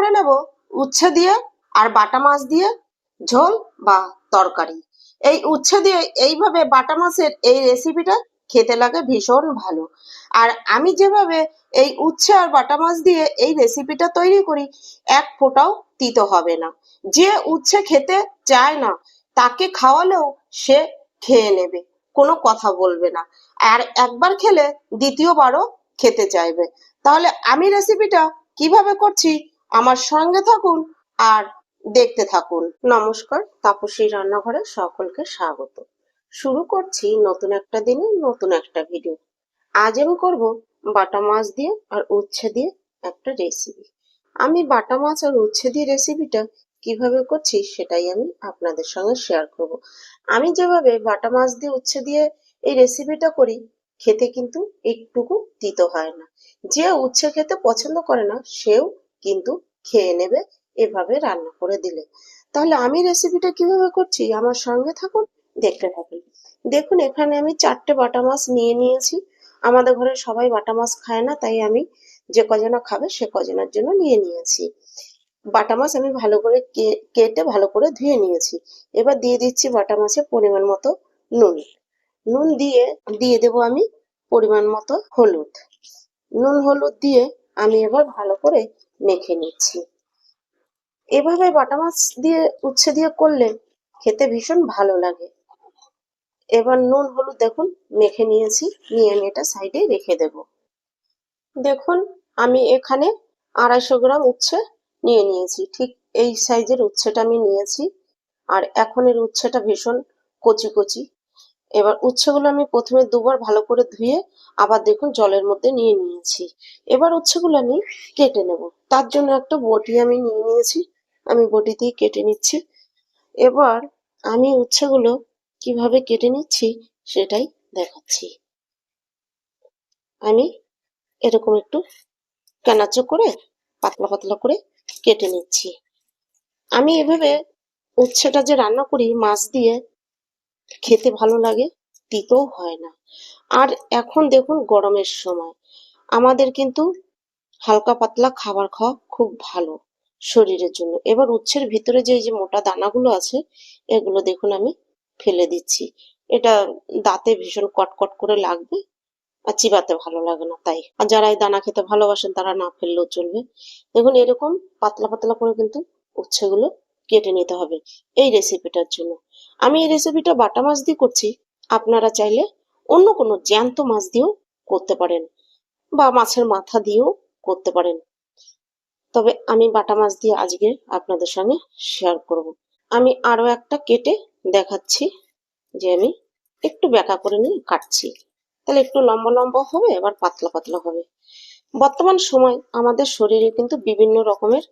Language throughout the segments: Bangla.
করে নেব উচ্ছে দিয়ে আর বাটা মাছ দিয়ে ঝোল বা তরকারি। এই উচ্ছে দিয়ে এইভাবে বাটা মাছের এই রেসিপিটা খেতে লাগে ভীষণ ভালো। আর আমি যেভাবে এই উচ্ছে আর বাটা মাছ দিয়ে এই রেসিপিটা তৈরি করি, এক ফোঁটাও তিতো হবে না। যে উচ্ছে খেতে চায় না তাকে খাওয়ালেও সে খেয়ে নেবে, কোনো কথা বলবে না। আর একবার খেলে দ্বিতীয়বারও খেতে চাইবে। তাহলে আমি রেসিপিটা কিভাবে করছি আমার সঙ্গে থাকুন আর দেখতে থাকুন। নমস্কার, তাপসী রান্নাঘরে সকলকে স্বাগত। শুরু করছি নতুন একটা দিনে নতুন একটা ভিডিও। আজ আমি করব বাটা মাছ দিয়ে আর উচ্ছে দিয়ে একটা রেসিপি। আমি বাটা মাছ আর উচ্ছে দিয়ে রেসিপিটা কিভাবে করছি সেটাই আমি আপনাদের সঙ্গে শেয়ার করব। আমি যেভাবে বাটা মাছ দিয়ে উচ্ছে দিয়ে এই রেসিপিটা করি, খেতে কিন্তু একটুকু তিতো হয় না। যে উচ্ছে খেতে পছন্দ করে না সেও কিন্তু খেয়ে নেবে এভাবে রান্না করে দিলে। তাহলে আমি রেসিপিটা কিভাবে করছি আমার সঙ্গে থাকুন, দেখতে থাকুন। দেখুন, এখানে আমি 4টে বাটা মাছ নিয়ে নিয়েছি। আমাদের ঘরে সবাই বাটা মাছ খায় না, তাই আমি যে কজনা খাবে সে কজনের জন্য নিয়ে নিয়েছি। বাটা মাছ আমি ভালো করে কেটে ভালো করে ধুয়ে নিয়েছি। এবার দিয়ে দিচ্ছি বাটা মাছের পরিমাণ মতো নুন। নুন দিয়ে দিয়ে দেবো আমি পরিমাণ মতো হলুদ। নুন হলুদ দিয়ে আমি এবার ভালো করে মেখে নিচ্ছি। এভাবে বাটা মাছ দিয়ে উচ্ছে দিয়ে করলে খেতে ভীষণ ভালো লাগে। এবার নুন হলুদ দেখুন মেখে নিয়েছি, নিয়ে আমি এটা সাইডে রেখে দেব। দেখুন, আমি এখানে 250 গ্রাম উচ্ছে নিয়ে নিয়েছি। ঠিক এই সাইজের উচ্ছেটা আমি নিয়েছি। আর এখন এর উচ্ছেটা ভীষণ কচি কচি। এবার উচ্ছেগুলো আমি প্রথমে দুবার ভালো করে ধুয়ে আবার দেখুন জলের মধ্যে নিয়ে নিয়েছি। এবার উচ্ছেগুলো আমি কেটে নেব। তার জন্য একটা বটি আমি নিয়ে নিয়েছি, আমি বটি দিয়ে কেটে নিচ্ছি। এবার আমি উচ্ছেগুলো কিভাবে কেটে নিচ্ছি সেটাই দেখাচ্ছি। আমি এরকম একটু কানাচো করে পাতলা পাতলা করে কেটে নিচ্ছি। আমি এভাবে উচ্ছেটা যে রান্না করি মাছ দিয়ে, খেতে ভালো লাগে, তিতও হয় না। আর এখন দেখুন গরমের সময় আমাদের কিন্তু হালকা পাতলা খাবার খাওয়া খুব ভালো শরীরের জন্য। এবার উচ্ছের ভিতরে যে এই যে মোটা দানাগুলো আছে এগুলো দেখুন আমি ফেলে দিচ্ছি। এটা দাঁতে ভীষণ কটকট করে লাগবে আর চিবাতে ভালো লাগে না, তাই। আর যারা এই দানা খেতে ভালোবাসেন তারা না ফেললেও চলবে। দেখুন এরকম পাতলা পাতলা করে কিন্তু উচ্ছেগুলো কেটে নিতে হবে এই রেসিপিটার জন্য। আমি এই রেসিপিটা বাটা মাছ দিয়ে করছি, আপনারা চাইলে অন্য কোনো জ্যান্ত মাছ দিয়েও করতে পারেন বা মাছের মাথা দিয়েও করতে পারেন। তবে আমি বাটা মাছ দিয়ে আজকে আপনাদের সঙ্গে শেয়ার করব। আমি আরো একটা কেটে দেখাচ্ছি, যে আমি একটু ব্যাকা করে নিয়ে কাটছি, তাহলে একটু লম্বা লম্বা হবে আবার পাতলা পাতলা হবে। বর্তমান সময় আমাদের শরীরে কিন্তু বিভিন্ন রকমের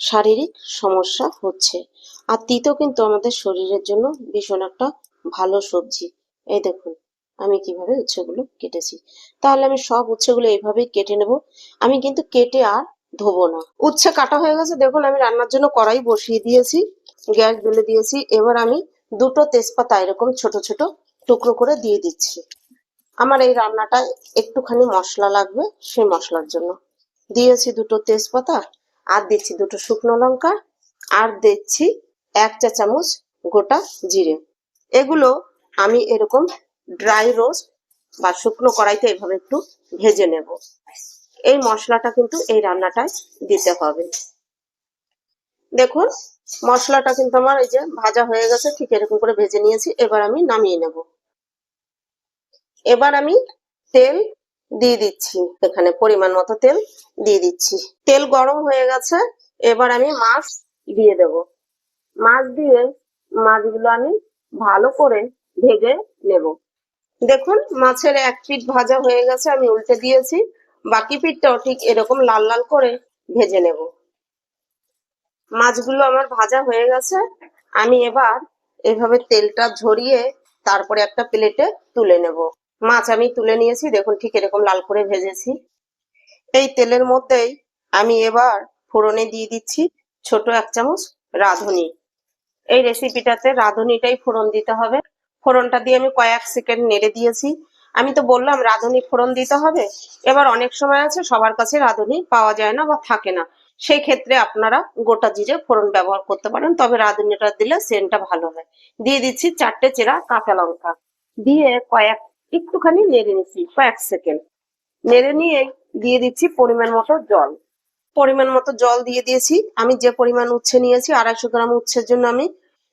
শারীরিক সমস্যা হচ্ছে, আর তিতো কিন্তু আমাদের শরীরের জন্য ভীষণ একটা ভালো সবজি। এই দেখুন আমি কিভাবে উচ্ছেগুলো কেটেছি। তাহলে আমি সব উচ্ছেগুলো এইভাবেই কেটে নেব। আমি কিন্তু কেটে আর ধোবো না। উচ্ছে কাটা হয়ে গেছে, দেখুন আমি রান্নার জন্য কড়াই বসিয়ে দিয়েছি, গ্যাস জ্বেলে দিয়েছি। এবার আমি 2টো তেজপাতা এরকম ছোট ছোট টুকরো করে দিয়ে দিচ্ছি। আমার এই রান্নাটায় একটুখানি মশলা লাগবে, সেই মশলার জন্য দিয়েছি 2টো তেজপাতা, আর দিচ্ছি 2টো শুকনো লঙ্কা, আর দিচ্ছি 1 চা চামচ গোটা জিরে। এগুলো আমি এরকম ড্রাই রোস্ট বা শুকনো কড়াইতে এভাবে একটু ভেজে নেব। এই মশলাটা কিন্তু এই রান্নাটায় দিতে হবে। দেখুন মশলাটা কিন্তু আমার এই যে ভাজা হয়ে গেছে, ঠিক এরকম করে ভেজে নিয়েছি। এবার আমি নামিয়ে নেব। এবার আমি তেল দিয়ে দিচ্ছি, এখানে পরিমাণ মতো তেল দিয়ে দিচ্ছি। তেল গরম হয়ে গেছে, এবার আমি মাছ দিয়ে দেব। মাছ দিয়ে মাছগুলো আমি ভালো করে ভেজে নেব। দেখুন মাছের এক পিঠ ভাজা হয়ে গেছে, আমি উল্টে দিয়েছি। বাকি পিঠটাও ঠিক এরকম লাল লাল করে ভেজে নেব। মাছগুলো আমার ভাজা হয়ে গেছে, আমি এবার এভাবে তেলটা ঝরিয়ে তারপরে একটা প্লেটে তুলে নেব। মাছ আমি তুলে নিয়েছি, দেখুন ঠিক এরকম লাল করে ভেজেছি। এই তেলের মধ্যেই আমি এবার ফোড়নে দিয়ে দিচ্ছি ছোট 1 চামচ রাঁধুনি। এই রেসিপিটাতে রাঁধুনিটাই ফোড়ন দিতে হবে। ফোড়নটা দিয়ে আমি কয়েক সেকেন্ড নেড়ে দিয়েছি। আমি তো বললাম রাঁধুনি ফোড়ন দিতে হবে। এবার অনেক সময় আছে সবার কাছে রাঁধুনি পাওয়া যায় না বা থাকে না, সেই ক্ষেত্রে আপনারা গোটা জিরে ফোড়ন ব্যবহার করতে পারেন, তবে রাঁধুনিটা দিলে সেন্টটা ভালো হয়। দিয়ে দিচ্ছি 4টে চেরা কাঁচা লঙ্কা, দিয়ে একটুখানি নেড়ে নিচ্ছি কয়েক সেকেন্ড। নেড়ে নিয়ে দিয়ে দিচ্ছি পরিমাণ মতো জল। পরিমাণ মতো জল দিয়ে দিয়েছি। আমি যে পরিমাণ উচ্ছে নিয়েছি 250 গ্রাম উচ্ছের জন্য আমি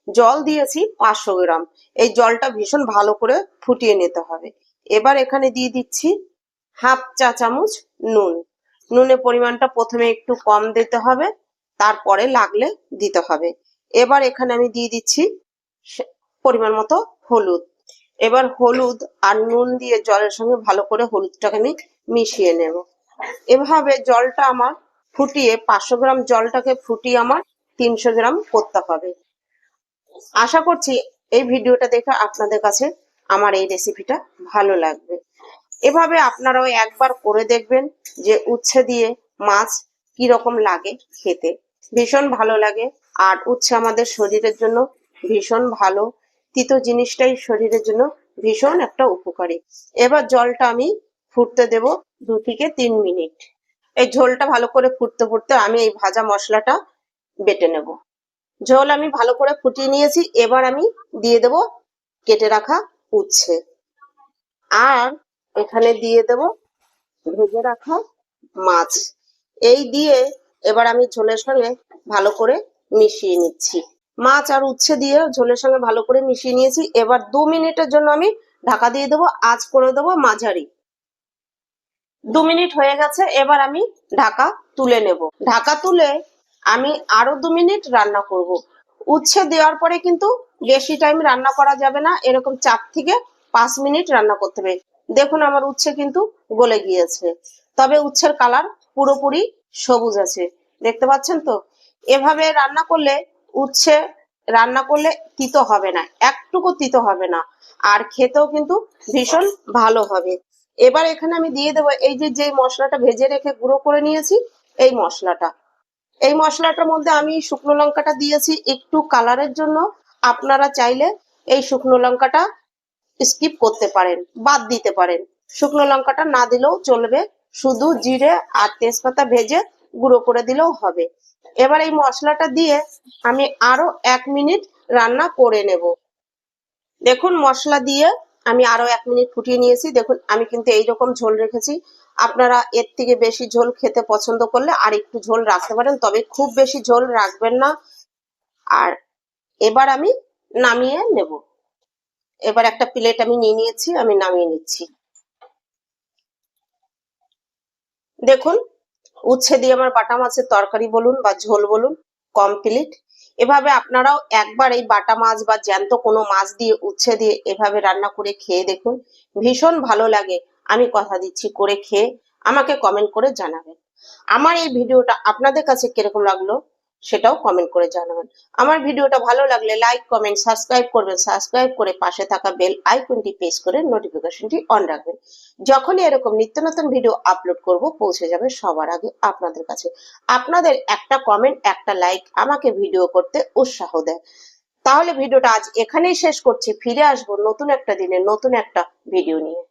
জল দিয়েছি 500 গ্রাম। এই জলটা ভীষণ ভালো করে ফুটিয়ে নিতে হবে। এবার এখানে দিয়ে দিচ্ছি হাফ চা চামচ নুন। নুনের পরিমাণটা প্রথমে একটু কম দিতে হবে, তারপরে লাগলে দিতে হবে। এবার এখানে আমি দিয়ে দিচ্ছি পরিমাণ মতো হলুদ। এবার হলুদ আর নুন দিয়ে জলের সঙ্গে ভালো করে হলুদটাকে আমি মিশিয়ে নেব। এভাবে জলটা আমার ফুটিয়ে 500 গ্রাম জলটাকে ফুটিয়ে আমার 300 গ্রাম করতে হবে। আশা করছি এই ভিডিওটা দেখে আপনাদের কাছে আমার এই রেসিপিটা ভালো লাগবে। এভাবে আপনারাও একবার করে দেখবেন যে উচ্ছে দিয়ে মাছ কি রকম লাগে খেতে। ভীষণ ভালো লাগে। আর উচ্ছে আমাদের শরীরের জন্য ভীষণ ভালো। তিতো জিনিসটাই শরীরের জন্য ভীষণ একটা উপকারী। এবার জলটা আমি ফুটতে দেব 2 থেকে 3 মিনিট। এই ঝোলটা ভালো করে ফুটতে ফুটতে আমি এই ভাজা মশলাটা বেটে নেব। ঝোল আমি ভালো করে ফুটিয়ে নিয়েছি। এবার আমি দিয়ে দেব কেটে রাখা উচ্ছে, আর এখানে দিয়ে দেব ভেজে রাখা মাছ। এই দিয়ে এবার আমি ঝোলের সঙ্গে ভালো করে মিশিয়ে নিচ্ছি। মাছ আর উচ্ছে দিয়ে ঝোলের সঙ্গে ভালো করে মিশিয়ে নিয়েছি। এবার 2 মিনিটের জন্য আমি ঢাকা দিয়ে দেবো, আঁচ করে দেবো মাঝারি। 2 মিনিট হয়ে গেছে। এবার আমি ঢাকা তুলে নেব। ঢাকা তুলে আমি আরো 2 মিনিট রান্না করব। উচ্ছে দেওয়ার পরে কিন্তু বেশি টাইম রান্না করা যাবে না, এরকম 4 থেকে 5 মিনিট রান্না করতে হবে। দেখুন আমার উচ্ছে কিন্তু গলে গিয়েছে, তবে উচ্ছের কালার পুরোপুরি সবুজ আছে, দেখতে পাচ্ছেন তো। এভাবে রান্না করলে উচ্ছে রান্না করলে তিতো হবে না, একটুকু তিতো হবে না, আর খেতেও কিন্তু ভীষণ ভালো হবে। এবার এখানে আমি দিয়ে দেবো এই যে মশলাটা ভেজে রেখে গুঁড়ো করে নিয়েছি, এই মশলাটা। এই মশলাটার মধ্যে আমি শুকনো লঙ্কাটা দিয়েছি একটু কালারের জন্য। আপনারা চাইলে এই শুকনো লঙ্কাটা স্কিপ করতে পারেন, বাদ দিতে পারেন। শুকনো লঙ্কাটা না দিলেও চলবে, শুধু জিরে আর তেজপাতা ভেজে গুঁড়ো করে দিলেও হবে। এবার এই মশলাটা দিয়ে আমি আরো 1 মিনিট রান্না করে নেব। দেখুন মশলা দিয়ে আমি আরো 1 মিনিট ফুটিয়ে নিয়েছি। দেখুন আমি কিন্তু এইরকম ঝোল রেখেছি। আপনারা এর থেকে বেশি ঝোল খেতে পছন্দ করলে আর একটু ঝোল রাখতে পারেন, তবে খুব বেশি ঝোল রাখবেন না। আর এবার আমি নামিয়ে নেব। এবার একটা প্লেট আমি নিয়ে নিয়েছি, আমি নামিয়ে নিচ্ছি। দেখুন উচ্ছে দিয়ে আমার বাটা মাছের তরকারি বলুন বা ঝোল বলুন কমপ্লিট। এভাবে আপনারাও একবার এই বাটা মাছ বা জ্যান্ত কোনো মাছ দিয়ে উচ্ছে দিয়ে এভাবে রান্না করে খেয়ে দেখুন, ভীষণ ভালো লাগে। আমি কথা দিচ্ছি করে খেয়ে আমাকে কমেন্ট করে জানাবেন। আমার এই ভিডিওটা আপনাদের কাছে কিরকম লাগলো সেটাও কমেন্ট করে জানাবেন। আমার ভিডিওটা ভালো লাগলে লাইক কমেন্ট সাবস্ক্রাইব করবেন, সাবস্ক্রাইব করে পাশে থাকা বেল আইকনটি প্রেস করে নোটিফিকেশনটি অন রাখবেন। যখনই এরকম নিত্য নতুন ভিডিও আপলোড করব পৌঁছে যাবে সবার আগে আপনাদের কাছে। আপনাদের একটা কমেন্ট একটা লাইক আমাকে ভিডিও করতে উৎসাহ দেয়। তাহলে ভিডিওটা আজ এখানেই শেষ করছি, ফিরে আসবো নতুন একটা দিনে নতুন একটা ভিডিও নিয়ে।